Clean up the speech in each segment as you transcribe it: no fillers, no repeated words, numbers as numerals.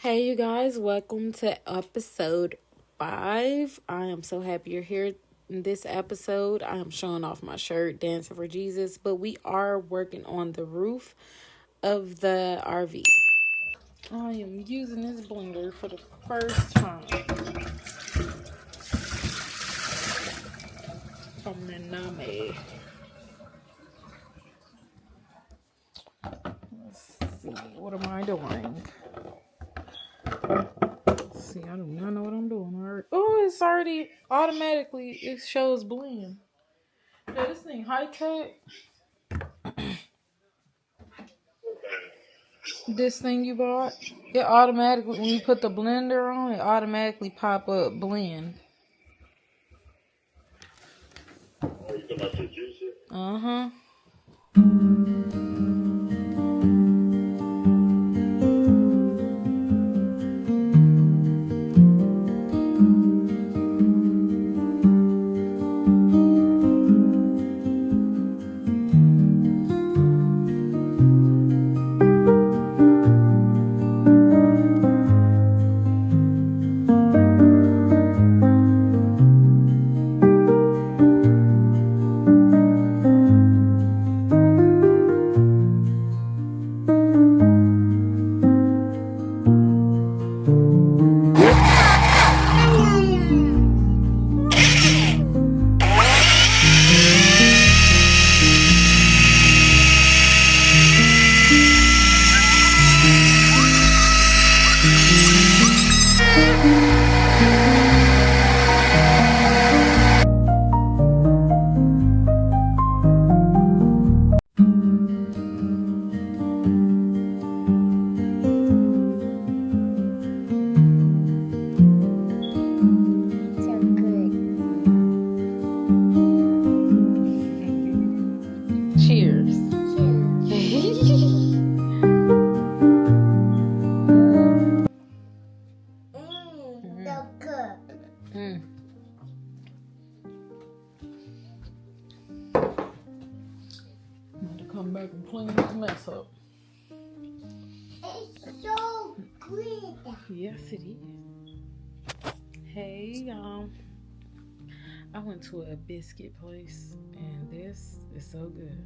Hey you guys, welcome to episode 5. I am so happy you're here in this episode. I am showing off my shirt, Dancing for Jesus, but we are working on the roof of the RV. I am using this blender for the first time. From the Name. Let's see, what am I doing? See, I do not know what I'm doing. Already. Oh, it's already automatically, it shows blend. Yeah, this thing high tech. This thing you bought, it automatically, when you put the blender on, it automatically pop up blend. Oh, you talking about your juicer? Uh-huh. Cheers. I'm going to come back and clean this mess up. It's so good. Yes, it is. Hey, I went to a biscuit place, and this is so good.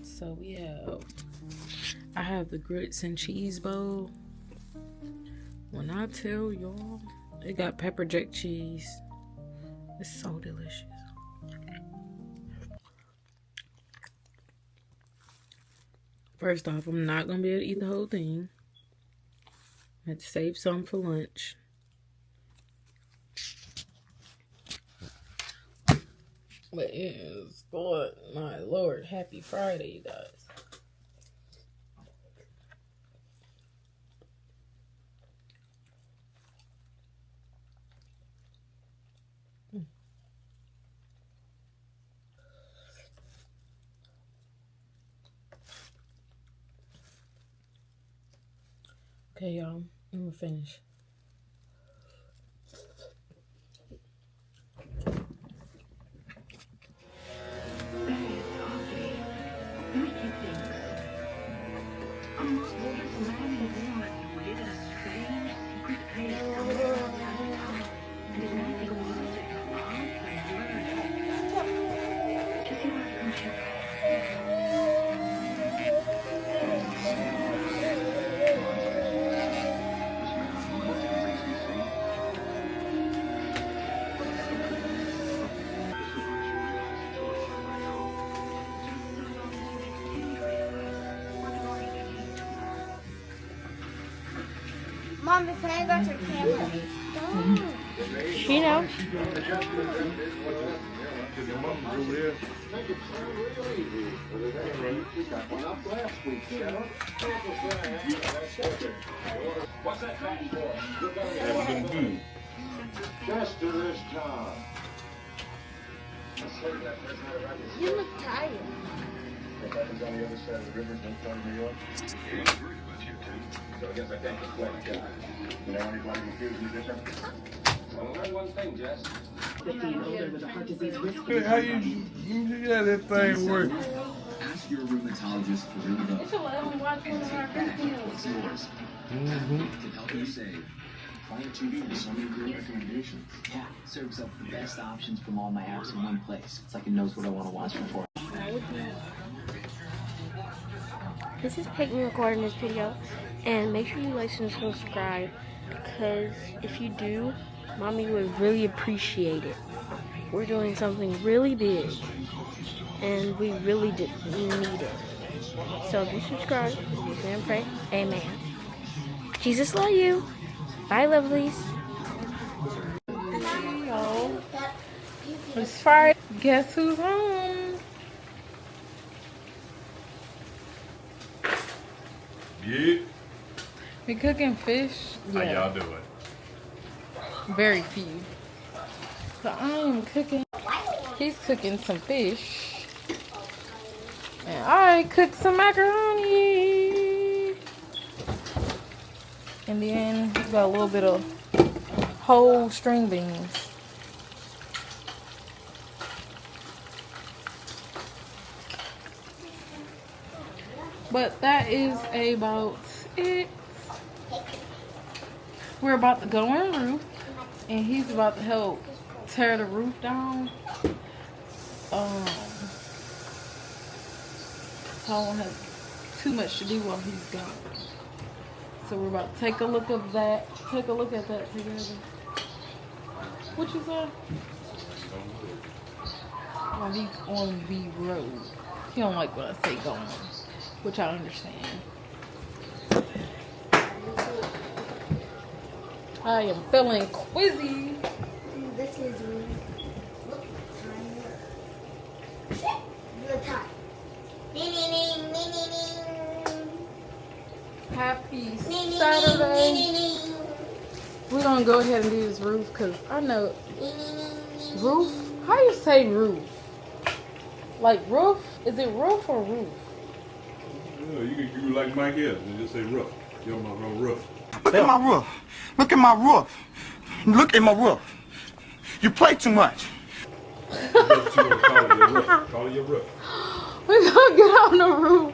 So I have the grits and cheese bowl. When I tell y'all, it got pepper jack cheese. It's so delicious. First off, I'm not going to be able to eat the whole thing. I had to save some for lunch. But it is good. My Lord, happy Friday, you guys. Okay, y'all, I'm gonna finish. Mom, can I go to camera? She knows. Haven't been good. Just to this time. You look tired. What happens on the other side of the river in front of New York? So I guess I can't complain, can I? You know anybody who feels any different? Well, learn one thing, Jess. 50 and older with a heart disease risk. How you got that thing working? you're a rheumatologist for real though, You should let him watch one of our videos. what's yours? Can help you save. Fire TV with so many great recommendations. Yeah, it serves up the best options from all my apps in one place. It's like it knows what I want to watch before. This is Peyton recording this video, and make sure you like and subscribe, because if you do, Mommy would really appreciate it. We're doing something really big, and we really need it. So if you subscribe, and pray, amen. Jesus love you. Bye, lovelies. It's Friday. Guess who's home? Yeah. We cooking fish. How y'all doing? Very few. So I am cooking. He's cooking some fish. And I cooked some macaroni. And then he's got a little bit of whole string beans. But that is about it. We're about to go on the roof, and he's about to help tear the roof down. So I won't have too much to do while he's gone. So we're about to take a look at that. Take a look at that together. What you say? While he's on the road. He don't like when I say going, which I understand. I am feeling quizzy. This is me. Look the time. Ding, ding, ding, ding, ding, ding. Happy Ding, ding, ding, Saturday. ding, ding, We're gonna go ahead and do this roof because I know ding, ding, ding. roof. How you say roof? Like roof? Is it roof or roof? Yeah, you like Mike Evans and just say roof. You're my roof. Look at my roof. Look at my roof. Look at my roof. You play too much. That's what you want to call it, your roof. Call it your roof. We're gonna get on the roof.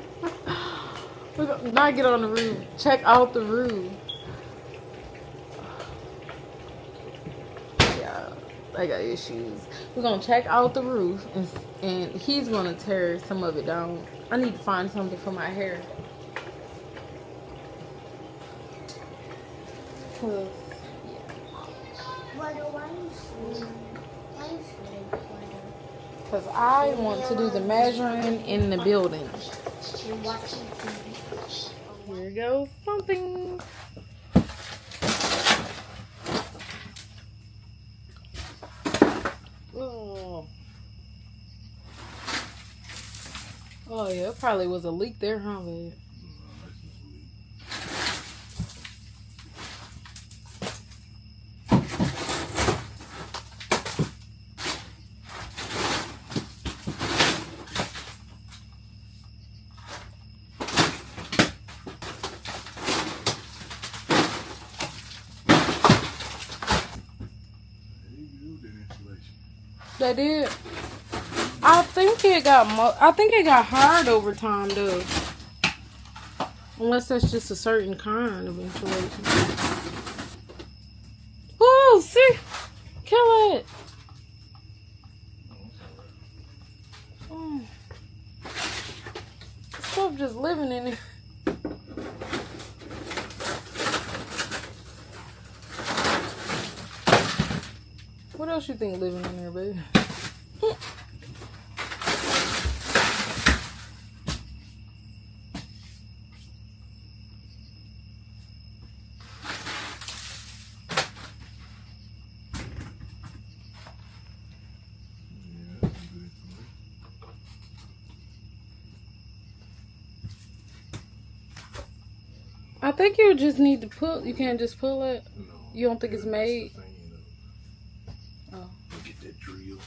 We're gonna not get on the roof. Check out the roof. Yeah, I got issues. We're gonna check out the roof, and he's gonna tear some of it down. I need to find something for my hair. Cause Because I want to do the measuring in the building. Here goes something. Oh yeah, it probably was a leak there, huh, babe? They did. I think it got hard over time though. Unless that's just a certain kind of insulation. Oh, see? Kill it. Oh. Stuff just living in it. What else you think living in there, baby? I think you just need to pull. You can't just pull it. No. You don't think it's made? Oh. Look at that drill.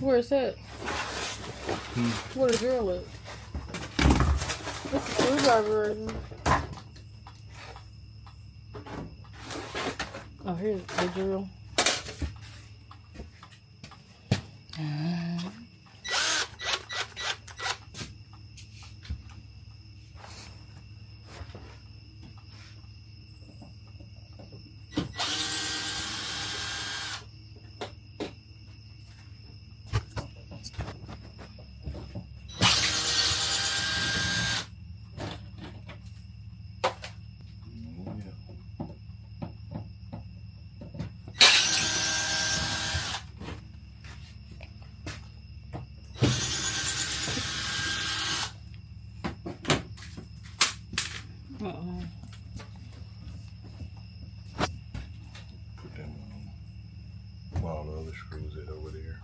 Where is that? Where the drill at? That's a screwdriver right here. Oh, here's the drill. Uh-oh. Put them all the other screws is over there.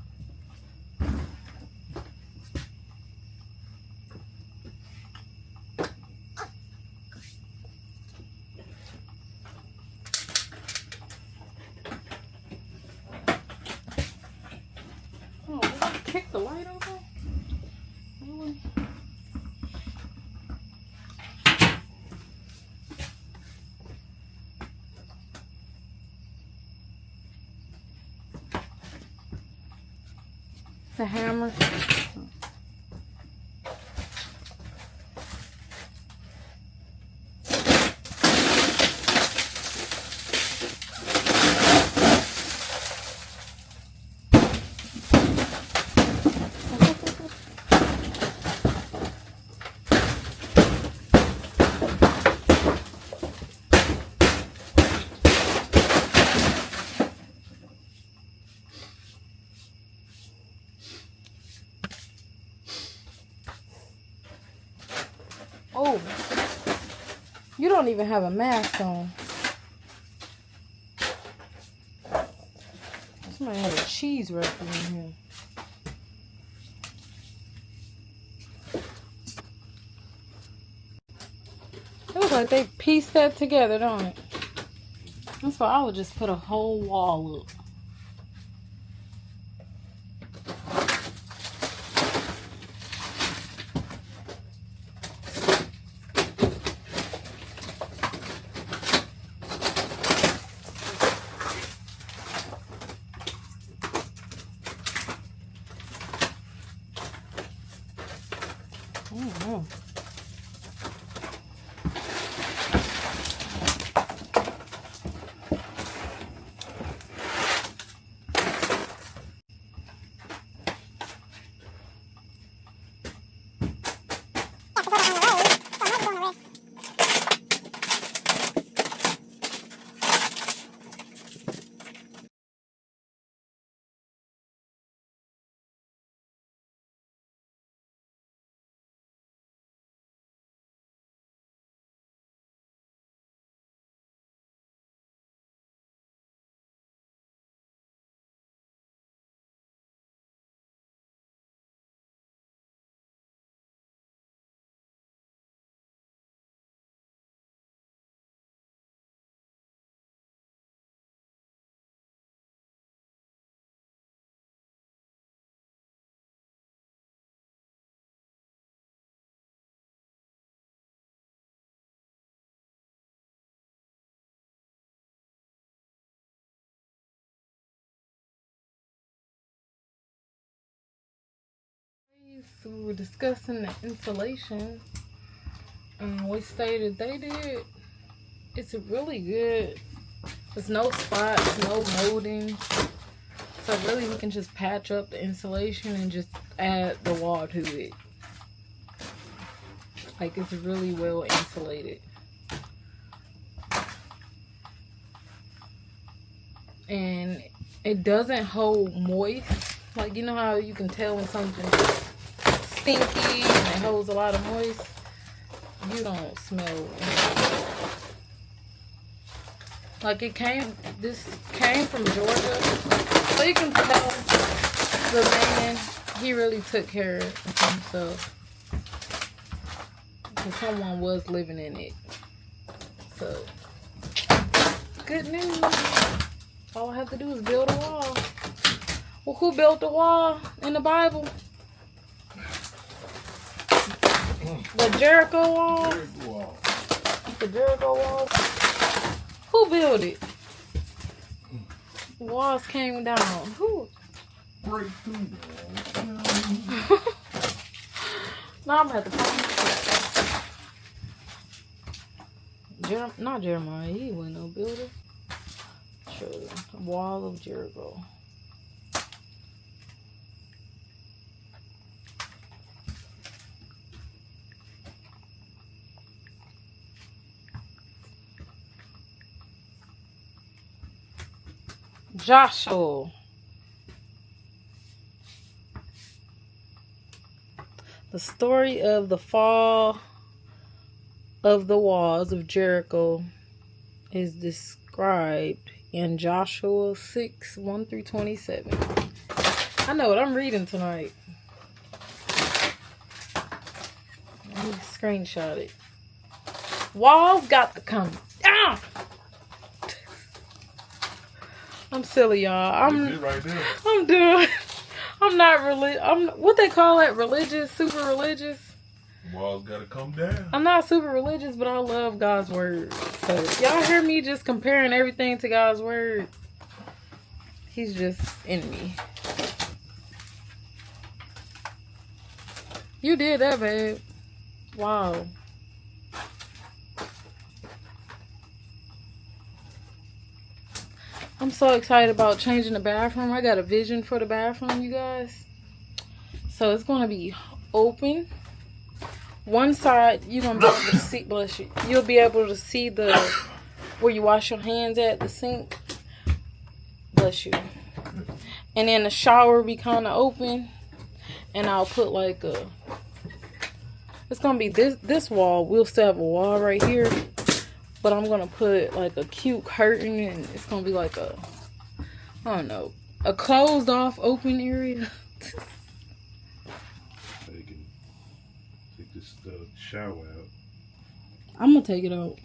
Oh, did I kick the light over? Really? The hammer. Oh, you don't even have a mask on. Somebody had a cheese wrapper in here. It looks like they pieced that together, don't it? That's why I would just put a whole wall up. Oh, so we were discussing the insulation. We stated they did. It's really good. There's no spots, no molding. So really we can just patch up the insulation and just add the wall to it. Like, it's really well insulated. And it doesn't hold moist. Like, you know how you can tell when something's stinky and it holds a lot of moist? You don't smell anything. Like, this came from Georgia. So you can tell the man, he really took care of himself. Because someone was living in it. So, good news. All I have to do is build a wall. Well, who built the wall in the Bible? The Jericho wall? The Jericho wall? Who built it? Walls came down. Who? Break through Now I'm gonna have to find not Jeremiah, he wasn't no builder. Sure, the wall of Jericho. Joshua. The story of the fall of the walls of Jericho is described in Joshua 6, 1 through 27. I know what I'm reading tonight. Let me screenshot it. Walls got to come down. I'm silly, y'all. I'm doing. I'm not really. I'm what they call it, religious, super religious. Walls gotta come down. I'm not super religious, but I love God's word. So y'all hear me just comparing everything to God's word. He's just in me. You did that, babe. Wow. I'm so excited about changing the bathroom. I got a vision for the bathroom, you guys. So it's going to be open. One side, you're going to be able to see, bless you. You'll be able to see the, where you wash your hands at, the sink. Bless you. And then the shower will be kind of open. And I'll put like a, it's going to be this wall. We'll still have a wall right here. But I'm going to put like a cute curtain, and it's going to be like a, I don't know, a closed off open area. So you can take this shower out. I'm going to take it out.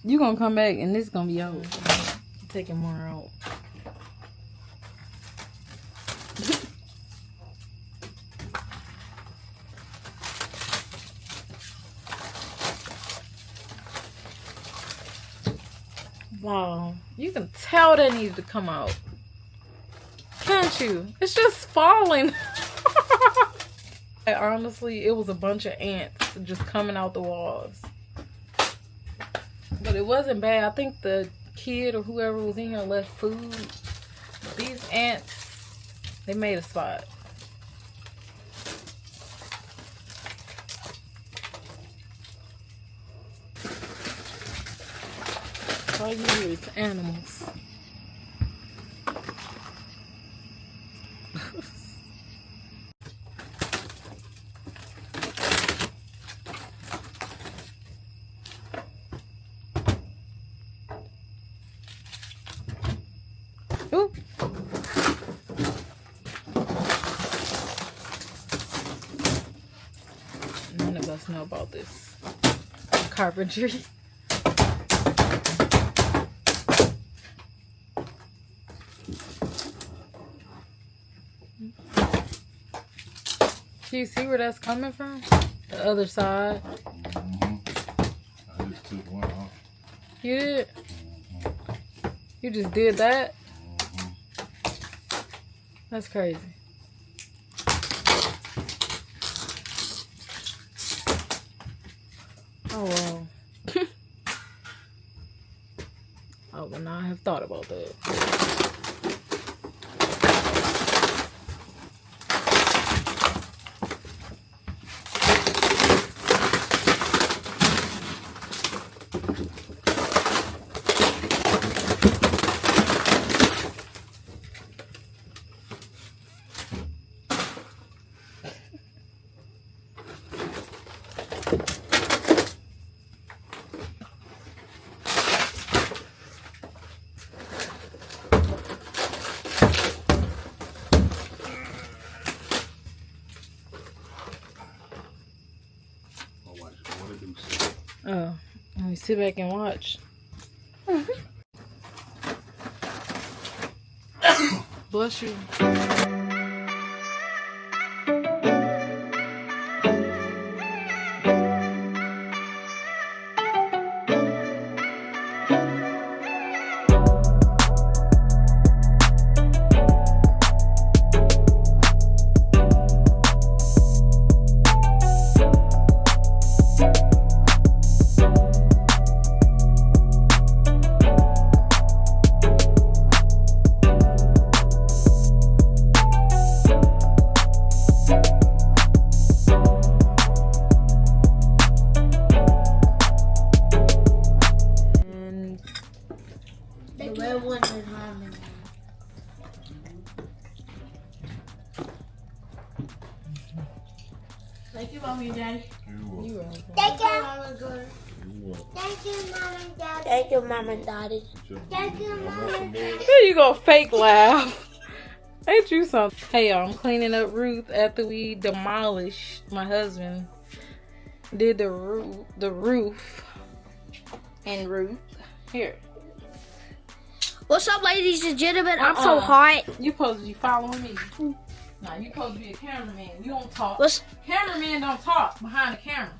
You're going to come back and this is going to be out. I'm taking more out. Wow, you can tell that needs to come out. Can't you? It's just falling. Honestly, it was a bunch of ants just coming out the walls. But it wasn't bad. I think the kid or whoever was in here left food. These ants, they made a spot. All you hear is animals. Ooh. None of us know about this carpentry. Do you see where that's coming from? The other side. I just took one off. You did? You just did that? That's crazy. Oh, wow. I would not have thought about that. Oh, let me sit back and watch. Bless you. wasn't harming me. Thank you, Mommy and Daddy. You will. Thank you, Mama and Daddy. You will. Thank you, Mom and Daddy. Thank you, Mom and Daddy. Thank you, Mom and Daddy. There you go, fake laugh. Ain't you something? Hey y'all, I'm cleaning up Ruth after we demolished. My husband did the roof. And Ruth, here. What's up, ladies and gentlemen? I'm so hot. You supposed to be following me. Nah, you supposed to be a cameraman. You don't talk. Cameraman don't talk behind the camera.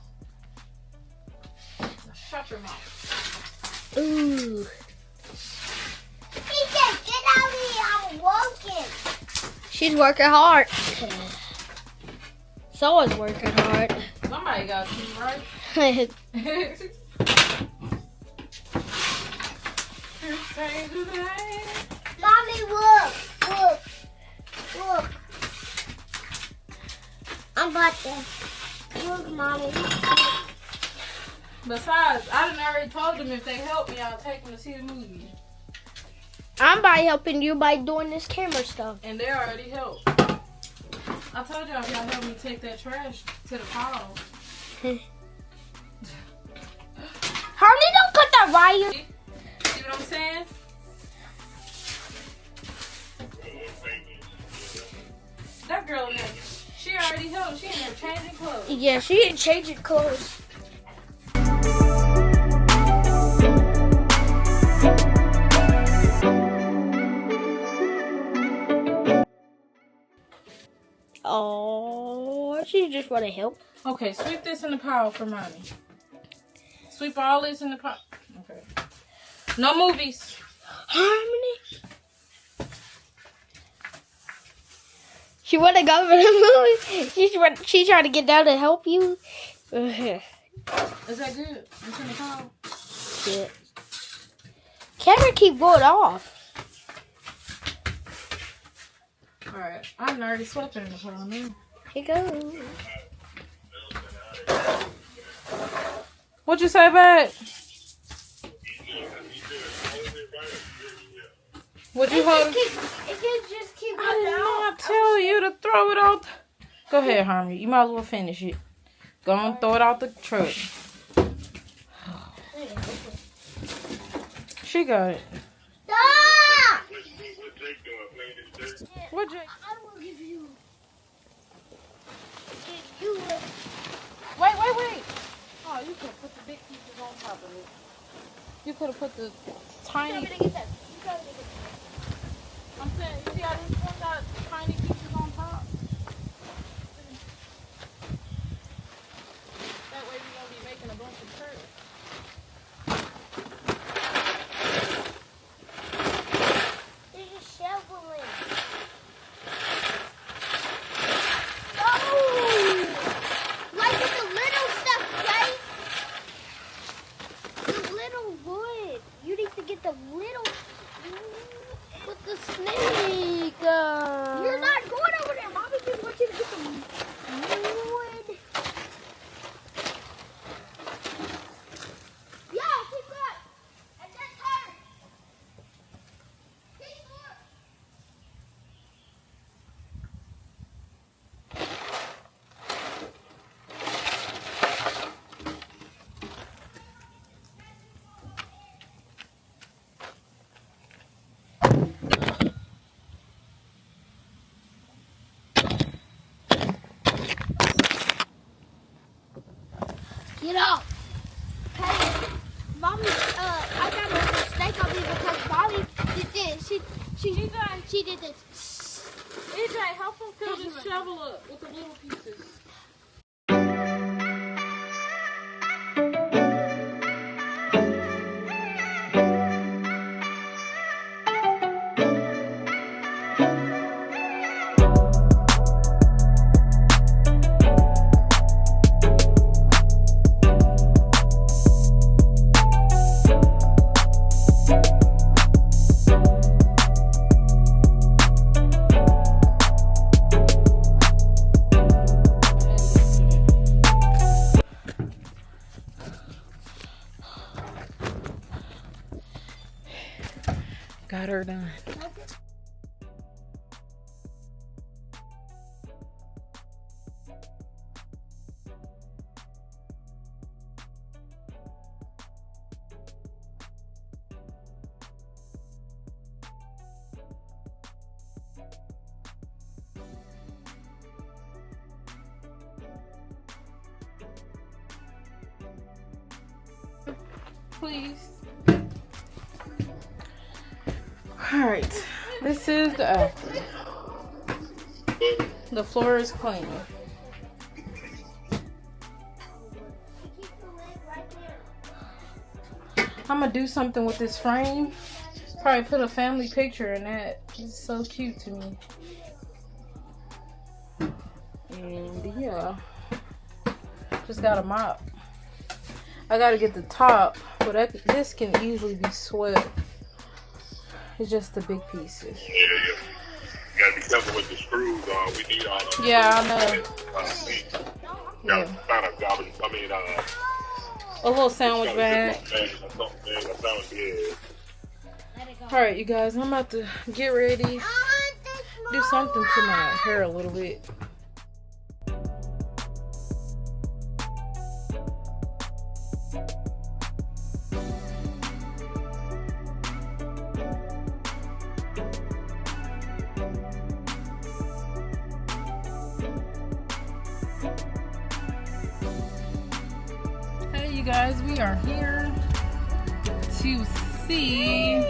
Now shut your mouth. Ooh. He said, get out of here, I'm working. She's working hard. Someone's working hard. Somebody got you, right? Mommy, look. I'm about to. Look, Mommy. Besides, I done already told them if they help me, I'll take them to see the movie. I'm by helping you by doing this camera stuff. And they already helped. I told y'all if y'all help me take that trash to the pile. Harley, don't cut that wire. See what I'm saying? That girl in there, she already helped. She in there changing clothes. Yeah, she ain't changing clothes. Oh, she just want to help. Okay, sweep this in the pile for mommy. Sweep all this in the pile. Okay. No movies. Harmony. She want to go for the movie. She's trying to get down to help you. Is that good? It's in the pile. Yeah. Camera keep going off. Alright, I'm already swept in the pile now. Here goes. What'd you say, babe? Would you hold? It can just keep I going did off. not tell you to throw it out. Go ahead, Harmony. You might as well finish it. Go and throw it out the truck. She got it. Stop! What'd you? I will give you. You. Wait. Oh, you could put the big pieces on top of it. You could have put the tiny. I'm saying, you see how this one got tiny pieces on top? That way we won't be making a bunch of shirts. There's a shoveling. Oh! Like with the little stuff, right? The little wood. You need to get the little with the snake. You're not going over there. Mommy just wants you to get the wood. Yeah, keep going. And then turn. Keep going. Get up. Hey, Mommy, I got a snake on me because Mommy did this. She did this. EJ, help him fill this shovel up with the little pieces. got her done. Please. Alright, this is the after. The floor is clean. I'm gonna do something with this frame. Probably put a family picture in that. It's so cute to me. And yeah, just got a mop. I gotta get the top, but this can easily be swept. It's just the big pieces. Yeah. You gotta be careful with the screws. We need all of them. Yeah, I know. Gotta find a garbage. A little sandwich bag. Alright, you guys, I'm about to get ready. Do something to my hair a little bit. Hey, you guys, we are here to see.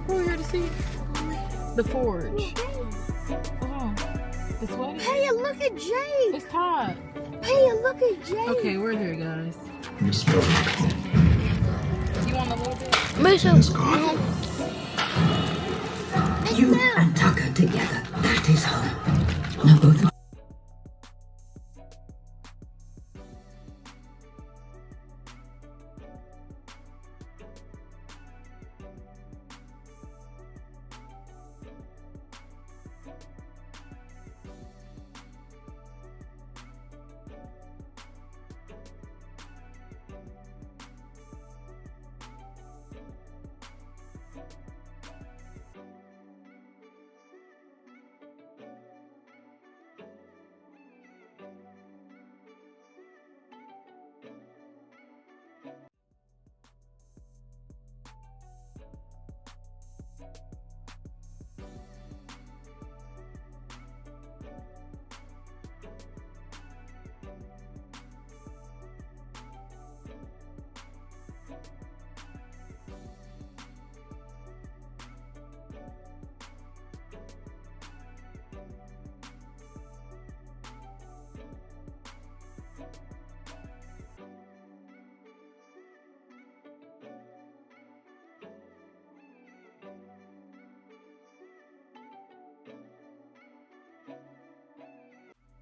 Who are we here to see? The forge. Oh, it's wet. Hey, look at Jay. It's Todd. Hey, look at Jay. Okay, we're here, guys. You want a little bit? You and Tucker together. That is home. Now both of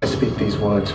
I speak these words